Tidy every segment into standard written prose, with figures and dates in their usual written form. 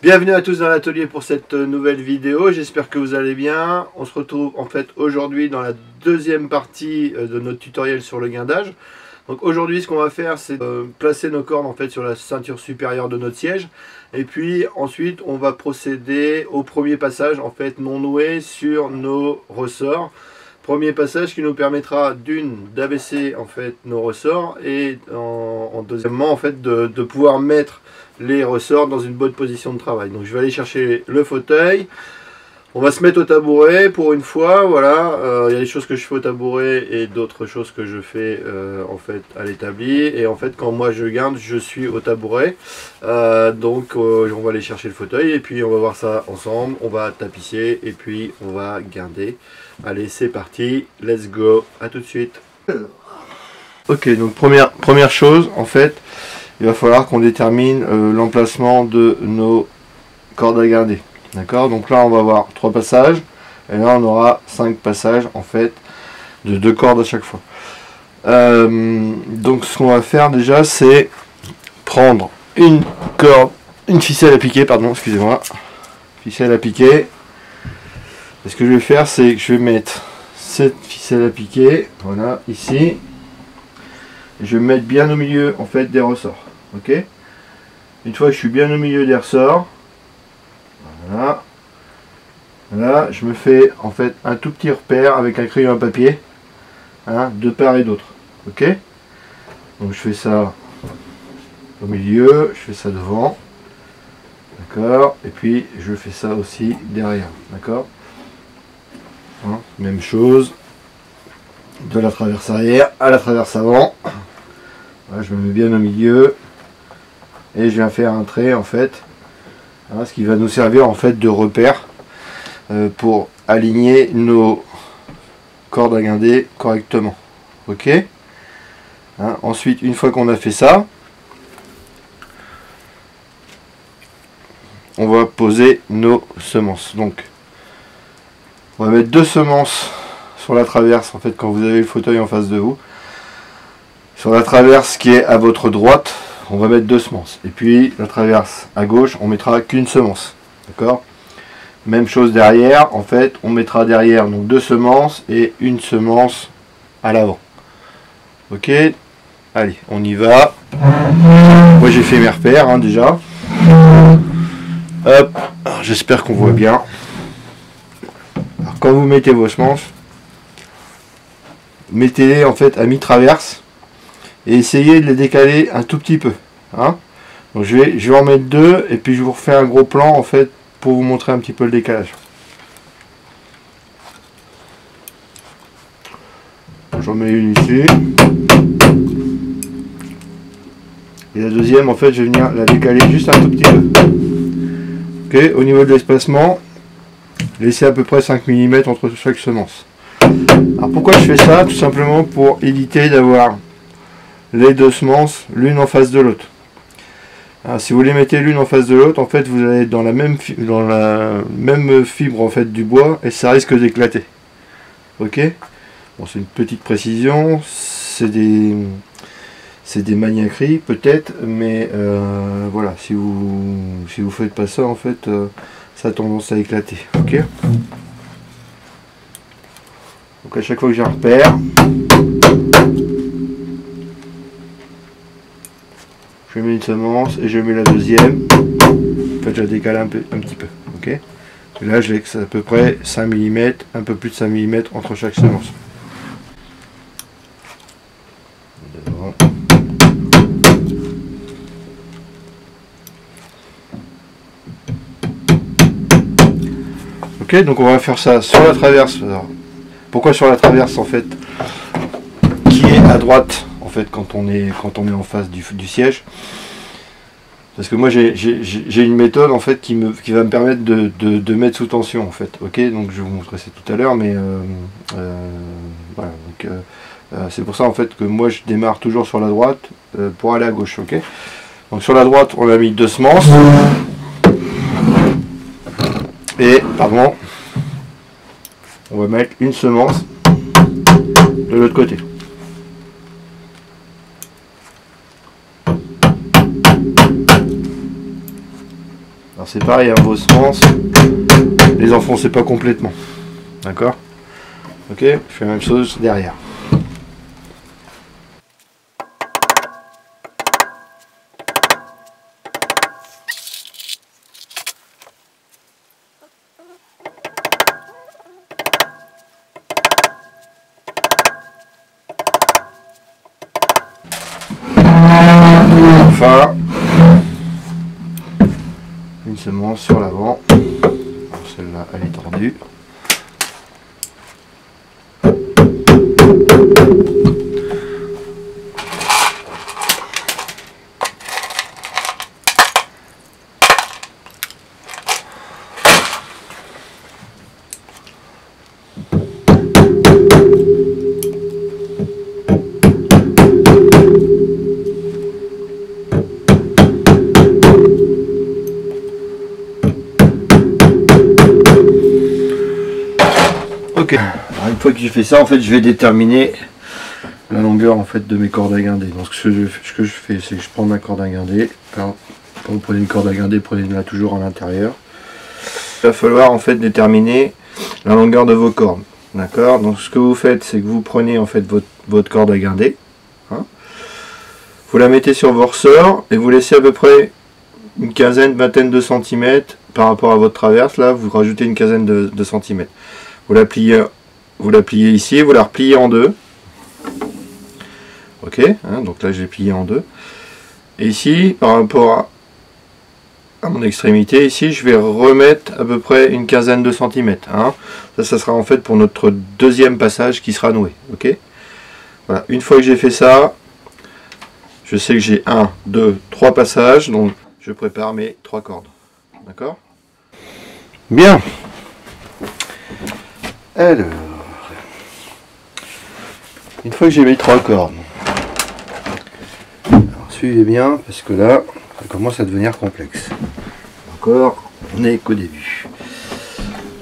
Bienvenue à tous dans l'atelier pour cette nouvelle vidéo, j'espère que vous allez bien. On se retrouve en fait aujourd'hui dans la deuxième partie de notre tutoriel sur le guindage. Donc aujourd'hui ce qu'on va faire c'est placer nos cordes en fait sur la ceinture supérieure de notre siège. Et puis ensuite on va procéder au premier passage en fait non noué sur nos ressorts. Premier passage qui nous permettra d'abaisser en fait nos ressorts et deuxièmement en fait de pouvoir mettre les ressorts dans une bonne position de travail. Donc je vais aller chercher le fauteuil, on va se mettre au tabouret pour une fois, voilà. Il y a des choses que je fais au tabouret et d'autres choses que je fais en fait à l'établi, et en fait quand moi je guinde je suis au tabouret, donc on va aller chercher le fauteuil et puis on va voir ça ensemble, on va tapisser et puis on va guinder. Allez c'est parti, let's go, à tout de suite. Ok, donc première chose en fait, il va falloir qu'on détermine l'emplacement de nos cordes à guinder. D'accord, donc là on va avoir 3 passages et là on aura 5 passages en fait de 2 cordes à chaque fois. Donc ce qu'on va faire déjà c'est prendre une ficelle à piquer, pardon, excusez-moi, ficelle à piquer. Et ce que je vais faire c'est que je vais mettre cette ficelle à piquer, voilà, ici. Et je vais me mettre bien au milieu en fait des ressorts. Ok, une fois que je suis bien au milieu des ressorts, voilà, là je me fais en fait un tout petit repère avec un crayon à papier, hein, de part et d'autre. Ok, donc je fais ça au milieu, je fais ça devant, d'accord, et puis je fais ça aussi derrière, d'accord, hein, même chose de la traverse arrière à la traverse avant. Voilà, je me mets bien au milieu et je viens faire un trait en fait, hein, ce qui va nous servir en fait de repère pour aligner nos cordes à guinder correctement. Ok, hein, ensuite une fois qu'on a fait ça, on va poser nos semences. Donc on va mettre 2 semences sur la traverse en fait quand vous avez le fauteuil en face de vous. Sur la traverse qui est à votre droite, on va mettre 2 semences. Et puis la traverse à gauche, on mettra qu'une semence. D'accord? Même chose derrière, en fait, on mettra derrière donc 2 semences et une semence à l'avant. Ok? Allez, on y va. Moi j'ai fait mes repères hein, déjà. Hop, j'espère qu'on voit bien. Alors, quand vous mettez vos semences, mettez-les en fait à mi-traverse. Et essayez de les décaler un tout petit peu, hein. Donc je vais en mettre 2 et puis je vous refais un gros plan en fait pour vous montrer un petit peu le décalage. J'en mets une ici et la deuxième en fait je vais venir la décaler juste un tout petit peu. Ok, au niveau de l'espacement, laissez à peu près 5 mm entre chaque semence. Alors pourquoi je fais ça? Tout simplement pour éviter d'avoir les 2 semences l'une en face de l'autre. Si vous les mettez l'une en face de l'autre, en fait vous allez être dans la même fibre en fait du bois et ça risque d'éclater. Ok, bon, c'est une petite précision, c'est des maniaqueries peut-être, mais voilà, si vous faites pas ça en fait ça a tendance à éclater. Ok, donc à chaque fois que j'ai un repère, je mets une semence et je mets la deuxième. En fait, je la décale un petit peu. Ok. Et là, je laisse à peu près 5 mm, un peu plus de 5 mm entre chaque semence. Ok, donc on va faire ça sur la traverse. Alors, pourquoi sur la traverse en fait, qui est à droite? En fait, quand on est en face du siège, parce que moi j'ai une méthode en fait qui va me permettre de mettre sous tension en fait. Ok, donc je vais vous montrer ça tout à l'heure, mais voilà, donc c'est pour ça en fait que moi je démarre toujours sur la droite pour aller à gauche. Ok, donc sur la droite on a mis 2 semences et pardon, on va mettre une semence de l'autre côté. Alors c'est pareil, hein, vos semences, les enfoncez pas complètement. D'accord? Ok, je fais la même chose derrière. Enfin, une semence sur l'avant. Celle-là, elle est tordue. Ok, alors une fois que j'ai fait ça, en fait, je vais déterminer la longueur en fait de mes cordes à guinder. Donc ce que je fais, c'est que je prends ma corde à guinder. Alors, quand vous prenez une corde à guinder, prenez-la toujours à l'intérieur. Il va falloir en fait déterminer la longueur de vos cordes. D'accord. Donc ce que vous faites, c'est que vous prenez en fait votre corde à guinder. Hein, vous la mettez sur vos ressorts et vous laissez à peu près une quinzaine, vingtaine de centimètres par rapport à votre traverse. Là, vous rajoutez une quinzaine de centimètres. Vous la pliez ici, vous la repliez en deux. Ok, hein, donc là j'ai plié en deux. Et ici, par rapport à mon extrémité, ici je vais remettre à peu près une quinzaine de centimètres. Hein. Ça sera en fait pour notre deuxième passage qui sera noué. Ok. Voilà, une fois que j'ai fait ça, je sais que j'ai 1, 2, 3 passages, donc je prépare mes 3 cordes. D'accord? Bien. Alors, une fois que j'ai mes 3 cordes, alors suivez bien parce que là, ça commence à devenir complexe. Encore, on n'est qu'au début.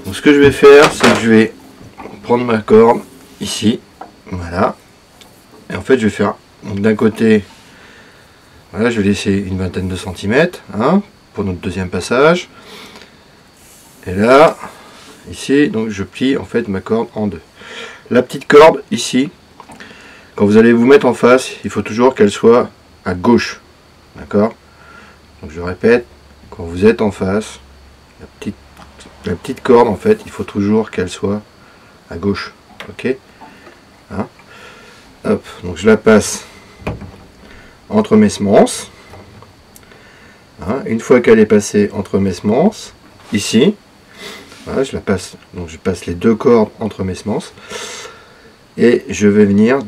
Donc ce que je vais faire, c'est que je vais prendre ma corde ici, voilà, et en fait je vais faire d'un côté, voilà, je vais laisser une vingtaine de centimètres, hein, pour notre deuxième passage, et là, ici, donc je plie en fait ma corde en deux. La petite corde ici, quand vous allez vous mettre en face, il faut toujours qu'elle soit à gauche. D'accord? Donc je répète, quand vous êtes en face, la petite corde en fait, il faut toujours qu'elle soit à gauche. Ok? Hein? Hop, donc je la passe entre mes semences. Hein? Une fois qu'elle est passée entre mes semences, ici, voilà, je la passe, donc je passe les 2 cordes entre mes semences et je vais venir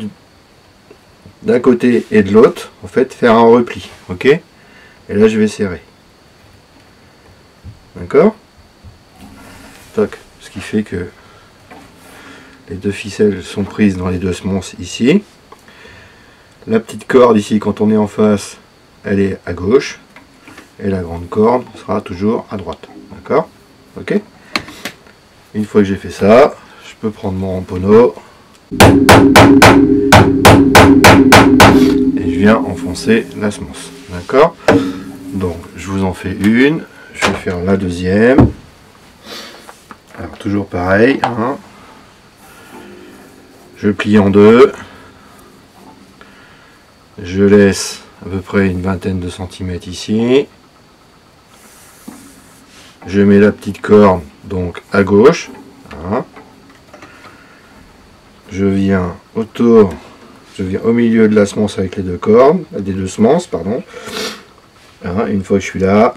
d'un côté et de l'autre en fait faire un repli, ok, et là je vais serrer, d'accord, toc, ce qui fait que les 2 ficelles sont prises dans les 2 semences ici, la petite corde ici quand on est en face elle est à gauche et la grande corde sera toujours à droite, d'accord, ok. Une fois que j'ai fait ça, je peux prendre mon ramponneau et je viens enfoncer la semence. D'accord? Donc je vous en fais une, je vais faire la deuxième. Alors toujours pareil, hein. Je plie en deux, je laisse à peu près une vingtaine de centimètres ici. Je mets la petite corde donc à gauche. Voilà. Je viens au milieu de la semence avec les 2 cordes, des 2 semences, pardon. Voilà. Une fois que je suis là,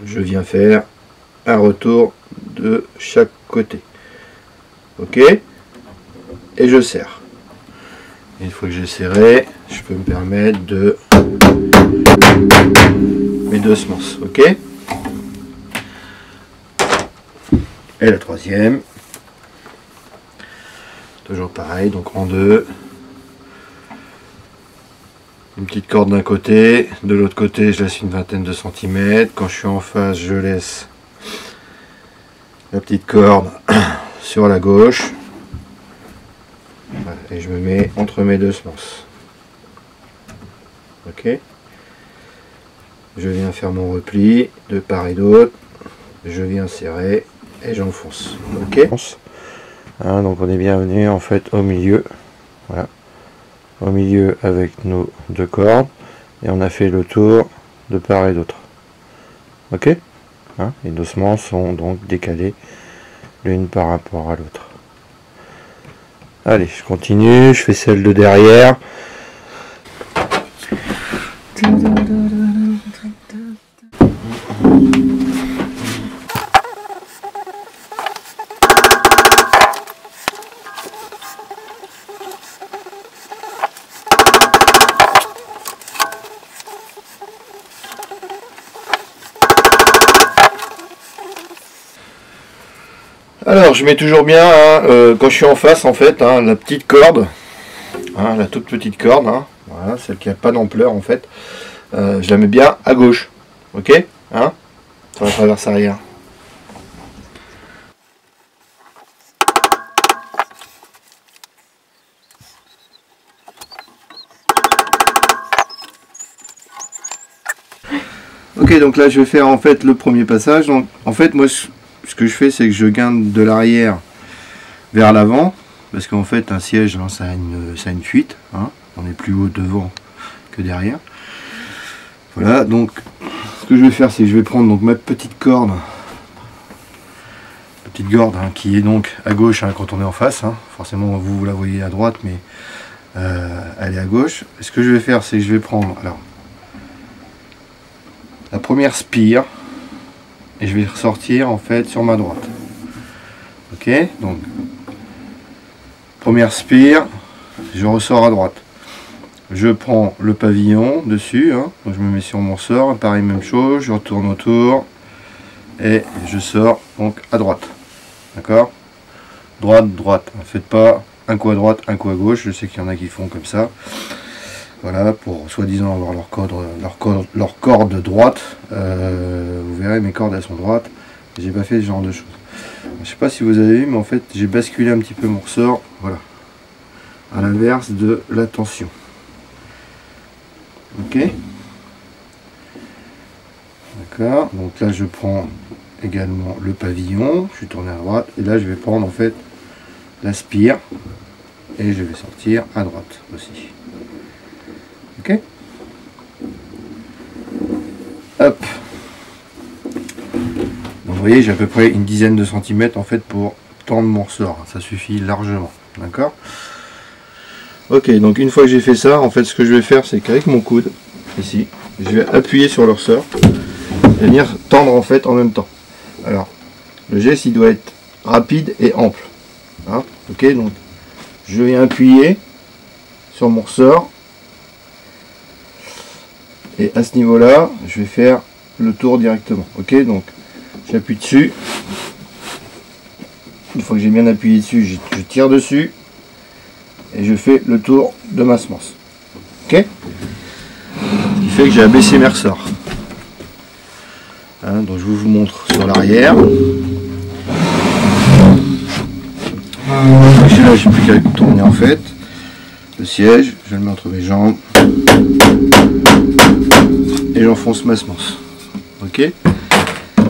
je viens faire un retour de chaque côté. Ok? Et je serre. Une fois que j'ai serré, je peux me permettre de mes 2 semences. Ok? Et la troisième, toujours pareil, donc en deux, une petite corde d'un côté, de l'autre côté je laisse une vingtaine de centimètres, quand je suis en face je laisse la petite corde sur la gauche, voilà, et je me mets entre mes 2 semences, ok, je viens faire mon repli de part et d'autre. je viens serrer et j'enfonce. Ok. Hein, donc on est bienvenu en fait au milieu. Voilà. Au milieu avec nos deux cordes. Et on a fait le tour de part et d'autre. Ok. Hein, les ossements sont donc décalés l'une par rapport à l'autre. Allez, je continue, je fais celle de derrière. Alors je mets toujours bien, hein, quand je suis en face en fait, hein, la petite corde, hein, la toute petite corde, hein, voilà, celle qui n'a pas d'ampleur en fait, je la mets bien à gauche, ok, hein, sur la traverse arrière. Ok, donc là je vais faire en fait le premier passage. Donc en fait moi ce que je fais c'est que je guinde de l'arrière vers l'avant, parce qu'en fait un siège hein, ça a une fuite, hein, on est plus haut devant que derrière. Voilà, donc ce que je vais faire c'est que je vais prendre donc ma petite corde, hein, qui est donc à gauche hein, quand on est en face, hein. Forcément vous la voyez à droite mais elle est à gauche. Et ce que je vais faire c'est que je vais prendre alors la première spire et je vais ressortir en fait sur ma droite. Ok, donc première spire, je ressors à droite. Je prends le pavillon dessus, hein, donc je me mets sur mon ressort, pareil même chose, je retourne autour et je sors donc à droite. D'accord, droite, droite. Ne faites pas un coup à droite, un coup à gauche. Je sais qu'il y en a qui font comme ça. Voilà, pour soi-disant avoir leur corde droite. Vous verrez, mes cordes elles sont droites. J'ai pas fait ce genre de choses. Je sais pas si vous avez vu, mais en fait j'ai basculé un petit peu mon ressort. Voilà, à l'inverse de la tension. Ok. D'accord. Donc là je prends également le pavillon. Je suis tourné à droite et là je vais prendre en fait la spire et je vais sortir à droite aussi. Ok. Hop. Donc vous voyez, j'ai à peu près une dizaine de centimètres en fait pour tendre mon ressort. Ça suffit largement. D'accord. Ok, donc une fois que j'ai fait ça, en fait ce que je vais faire c'est qu'avec mon coude, ici, je vais appuyer sur le ressort et venir tendre en fait en même temps. Alors, le geste il doit être rapide et ample. Hein, ok, donc je viens appuyer sur mon ressort et à ce niveau là je vais faire le tour directement. Ok, donc j'appuie dessus, une fois que j'ai bien appuyé dessus je tire dessus et je fais le tour de ma semence. Ok, ce qui fait que j'ai abaissé mes ressorts. Hein, donc je vous montre sur l'arrière. Là j'ai plus qu'à tourner en fait le siège, je le mets entre mes jambes et j'enfonce ma semence. Ok,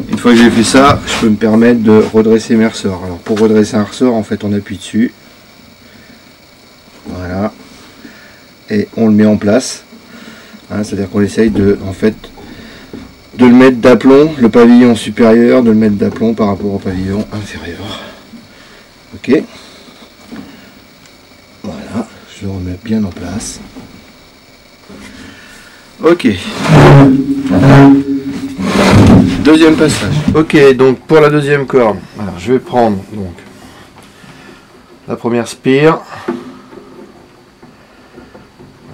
une fois que j'ai fait ça, je peux me permettre de redresser mes ressorts. Alors pour redresser un ressort, en fait on appuie dessus, voilà, et on le met en place. Hein, c'est à dire qu'on essaye de le mettre d'aplomb, le pavillon supérieur, de le mettre d'aplomb par rapport au pavillon inférieur. Ok, voilà, je le remets bien en place. Ok, deuxième passage. Ok, donc pour la deuxième corde, alors je vais prendre donc la première spire.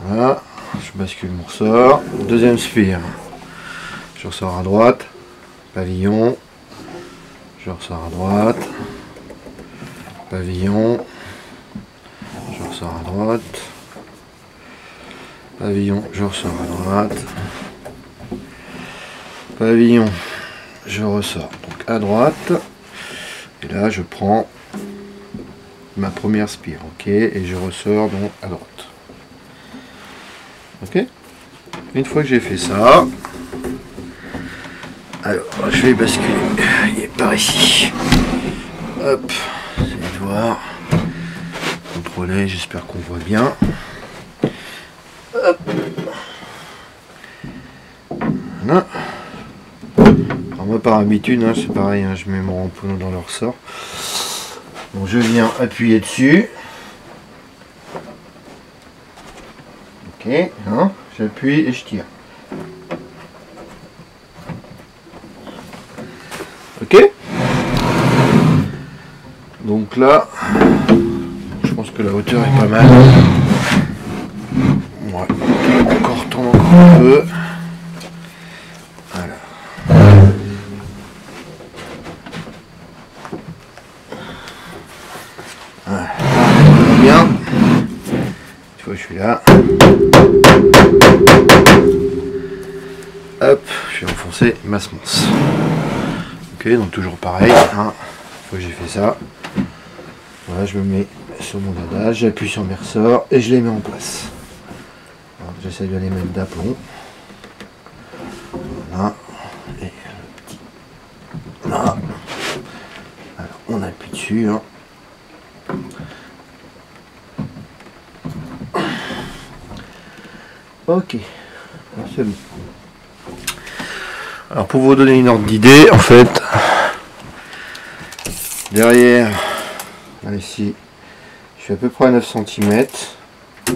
Voilà, je bascule mon ressort. Deuxième spire, je ressors à droite, pavillon, je ressors à droite, pavillon, je ressors à droite, pavillon, je ressors à droite, pavillon, je ressors donc à droite, et là je prends ma première spire, ok, et je ressors donc à droite. Ok, une fois que j'ai fait ça, Alors, je vais basculer. Il est par ici. Hop, essayez de voir. Contrôler, j'espère qu'on voit bien. Hop. Voilà. Alors moi par habitude, hein, c'est pareil, hein, je mets mon ramponneau dans le ressort. Donc je viens appuyer dessus. Ok, hein, j'appuie et je tire. Ok. Donc là, je pense que la hauteur est pas mal. Ouais, encore tourne encore un peu. Voilà. Voilà. Bien. Une fois que je suis là. Hop, je vais enfoncer ma semonce. Ok, donc toujours pareil. Hein. Une fois que j'ai fait ça, voilà, je me mets sur mon dada, j'appuie sur mes ressorts et je les mets en place. J'essaie de les mettre d'aplomb. Voilà. Et le petit. Là. Alors, on appuie dessus. Hein. Ok. C'est bon. Alors, pour vous donner une ordre d'idée, en fait, derrière, là, ici, je suis à peu près à 9 cm. Et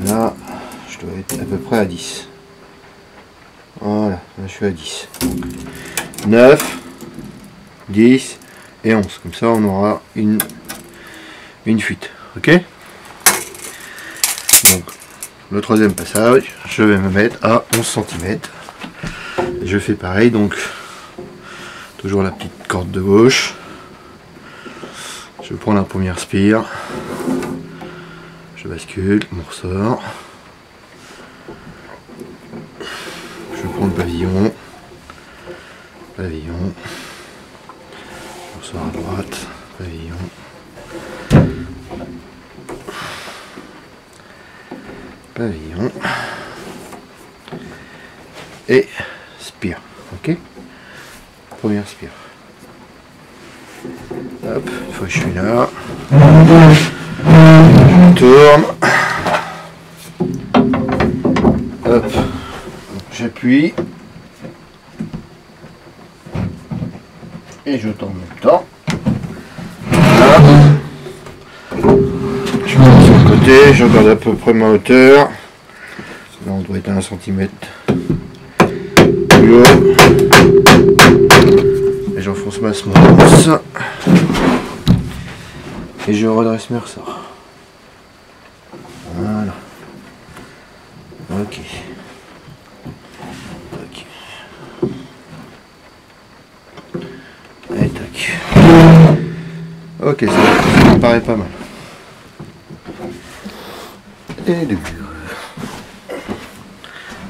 là, je dois être à peu près à 10. Voilà, là je suis à 10. 9, 10 et 11. Comme ça, on aura une fuite. Ok? Donc, le troisième passage, je vais me mettre à 11 cm. Je fais pareil, donc, toujours la petite corde de gauche. Je prends la première spire. Je bascule, mon ressort. Je prends le pavillon. Pavillon. Je ressors à droite. Pavillon. Pavillon. Et spire. Ok? Première spire. Hop, une fois que je suis là. Je tourne. Hop. J'appuie. Et je tourne en même temps. Voilà. Je prends sur le côté, je regarde à peu près ma hauteur. Là on doit être à 1 cm plus haut. Et j'enfonce ma semonce. Et je redresse mes ressorts. Voilà. Ok. Tac. Et tac. Ok, ça me paraît pas mal. Et de bon,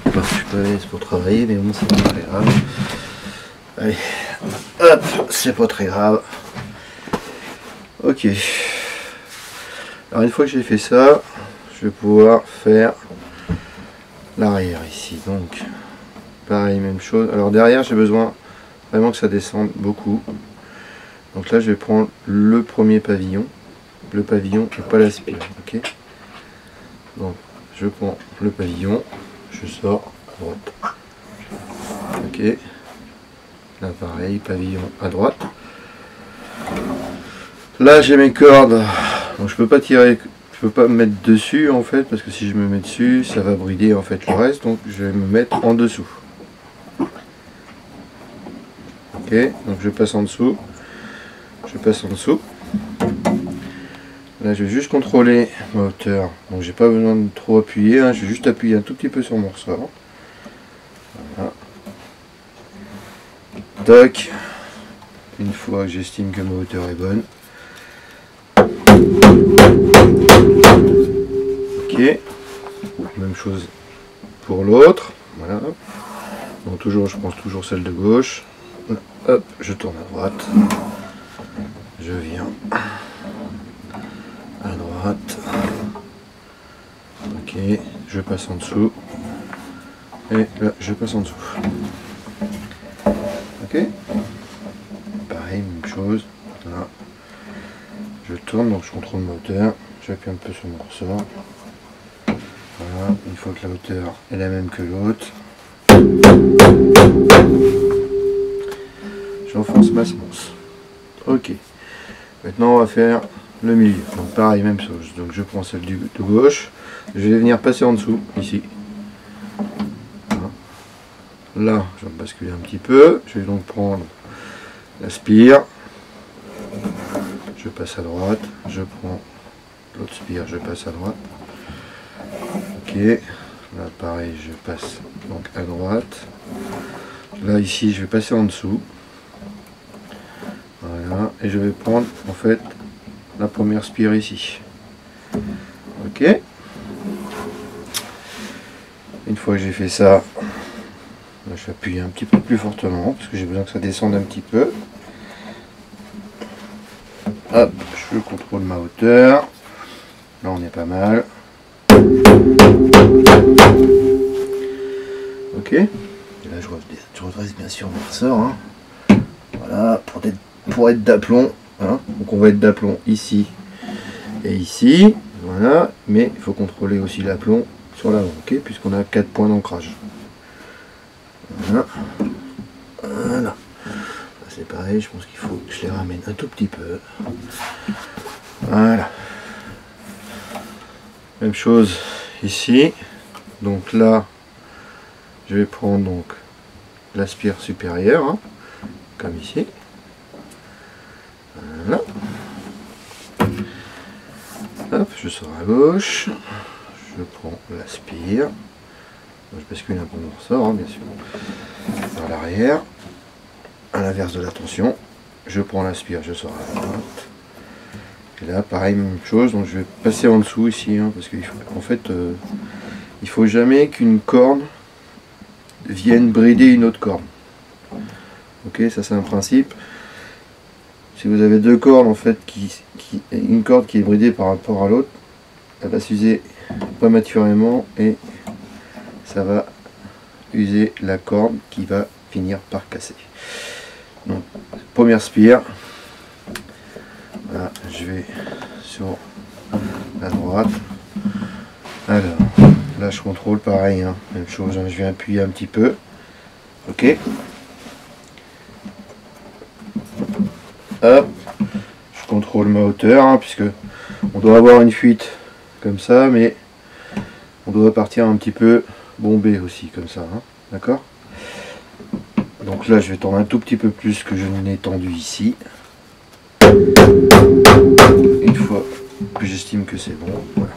je suis pas à l'aise pour travailler, mais bon, c'est pas très grave. Allez, hop, c'est pas très grave. Ok. Alors une fois que j'ai fait ça, je vais pouvoir faire l'arrière ici. Donc, pareil, même chose. Alors derrière, j'ai besoin vraiment que ça descende beaucoup. Donc là, je vais prendre le premier pavillon. Le pavillon et pas la spire. Ok. Donc, je prends le pavillon. Je sors à droite. Ok. Là, pareil, pavillon à droite. Là, j'ai mes cordes. Donc, je peux pas tirer. Je peux pas me mettre dessus en fait, parce que si je me mets dessus, ça va brider en fait le reste. Donc, je vais me mettre en dessous. Ok. Donc, je passe en dessous. Je passe en dessous. Là, je vais juste contrôler ma hauteur. Donc, j'ai pas besoin de trop appuyer. Hein. Je vais juste appuyer un tout petit peu sur mon ressort. Voilà. Tac. Une fois que j'estime que ma hauteur est bonne. Ok. Même chose pour l'autre. Voilà. Donc toujours, je prends toujours celle de gauche. Hop, je tourne à droite. Je viens à droite. Ok, je passe en dessous. Et là, je passe en dessous. Ok. Pareil, même chose. Là. Je tourne, donc je contrôle le moteur. J'appuie un peu sur mon ressort. Voilà, une fois que la hauteur est la même que l'autre, j'enfonce ma semonce. Ok. Maintenant on va faire le milieu. Donc pareil, même chose. Donc je prends celle de gauche. Je vais venir passer en dessous, ici. Voilà. Là, je vais me basculer un petit peu. Je vais donc prendre la spire. Je passe à droite. Je prends l'autre spire, je passe à droite. Ok. Là pareil, je passe donc à droite. Là ici, je vais passer en dessous. Voilà. Et je vais prendre en fait la première spire ici. Ok. Une fois que j'ai fait ça, je vais appuyer un petit peu plus fortement parce que j'ai besoin que ça descende un petit peu. Hop, je contrôle ma hauteur. Là on est pas mal. Ok. Et là je redresse bien sûr mon ressort. Hein. Voilà, pour être d'aplomb. Hein. Donc on va être d'aplomb ici et ici. Voilà, mais il faut contrôler aussi l'aplomb sur l'avant, ok, puisqu'on a 4 points d'ancrage. Voilà. Voilà. C'est pareil, je pense qu'il faut que je les ramène un tout petit peu. Voilà. Même chose ici. Donc là, je vais prendre donc la spire supérieure, hein, comme ici. Voilà. Hop, je sors à gauche. Je prends la spire. Je bascule un peu mon ressort, hein, bien sûr. Vers l'arrière. À l'inverse de la tension. Je prends la spire, je sors à droite. Et là, pareil, même chose. Donc je vais passer en dessous ici, hein, parce qu'en fait, il faut jamais qu'une corde vienne brider une autre corde. Ok, ça c'est un principe. Si vous avez deux cordes en fait, une corde qui est bridée par rapport à l'autre, elle va s'user prématurément et ça va user la corde qui va finir par casser. Donc première spire, voilà, je vais sur la droite. Alors là je contrôle pareil, hein, même chose, hein, je viens appuyer un petit peu. Ok. Hop, je contrôle ma hauteur, hein, puisque on doit avoir une fuite comme ça, mais on doit partir un petit peu bombé aussi comme ça, hein, d'accord. Donc là je vais tendre un tout petit peu plus que je n'ai tendu ici. Une fois que j'estime que c'est bon, voilà.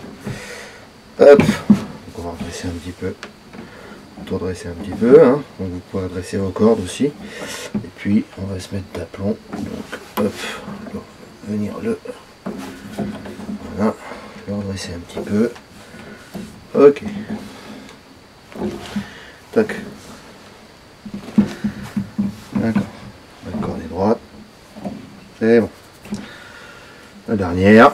Hop, donc on va redresser un petit peu, redresser un petit peu, hein. Donc vous pouvez redresser vos cordes aussi. Et puis on va se mettre d'aplomb, donc hop, venir voilà, le redresser un petit peu. Ok. Tac. D'accord. La corde est droite. C'est bon. La dernière.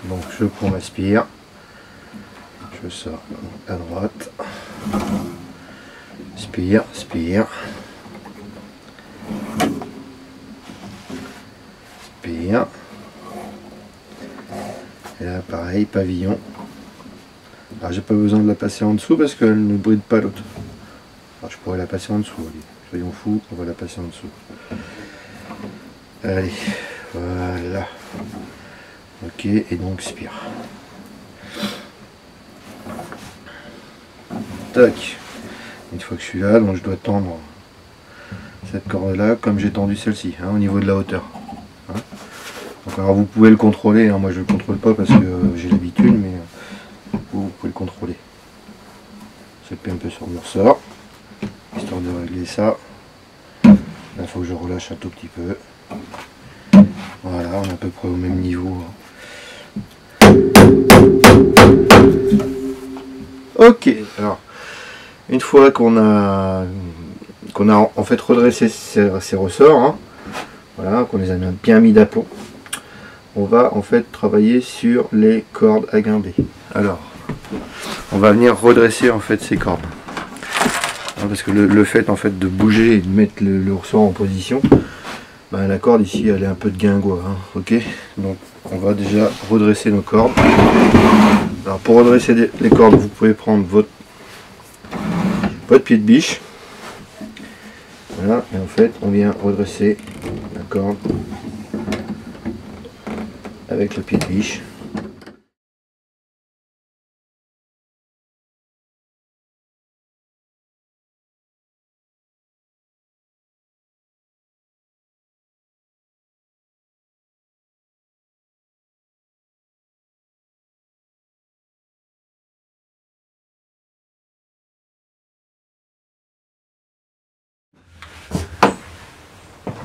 Donc je prends ma spire. Je sors à droite. Spire, spire. Spire. Et là pareil, pavillon. Alors j'ai pas besoin de la passer en dessous parce qu'elle ne bride pas l'autre. Je pourrais la passer en dessous, allez. Soyons fous, on va la passer en dessous. Allez, voilà. Ok, et donc spire. Tac. Une fois que je suis là, donc je dois tendre cette corde là comme j'ai tendu celle-ci, hein, au niveau de la hauteur. Hein. Donc, alors vous pouvez le contrôler, hein, moi je ne le contrôle pas parce que j'ai l'habitude, mais vous pouvez le contrôler. J'appuie un peu sur mon ressort, histoire de régler ça. Là il faut que je relâche un tout petit peu. Voilà, on est à peu près au même niveau. Ok, alors une fois qu'on a en fait redressé ces ressorts, hein, voilà, qu'on les a bien mis d'aplomb, on va en fait travailler sur les cordes à guinder. Alors, on va venir redresser en fait ces cordes. parce que le fait en fait de bouger et de mettre le ressort en position, ben, la corde ici elle est un peu de guingois, hein, ok. Donc on va déjà redresser nos cordes. Alors pour redresser les cordes, vous pouvez prendre votre pied de biche. Voilà, et en fait on vient redresser la corde avec le pied de biche.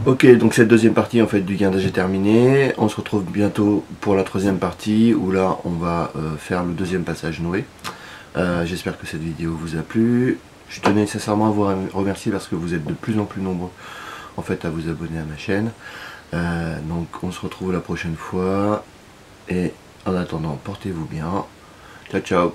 Ok, donc cette deuxième partie en fait du guindage est terminée. On se retrouve bientôt pour la troisième partie où là on va faire le deuxième passage noué. J'espère que cette vidéo vous a plu. Je tenais sincèrement à vous remercier parce que vous êtes de plus en plus nombreux en fait à vous abonner à ma chaîne. Donc on se retrouve la prochaine fois et en attendant portez-vous bien. Ciao ciao.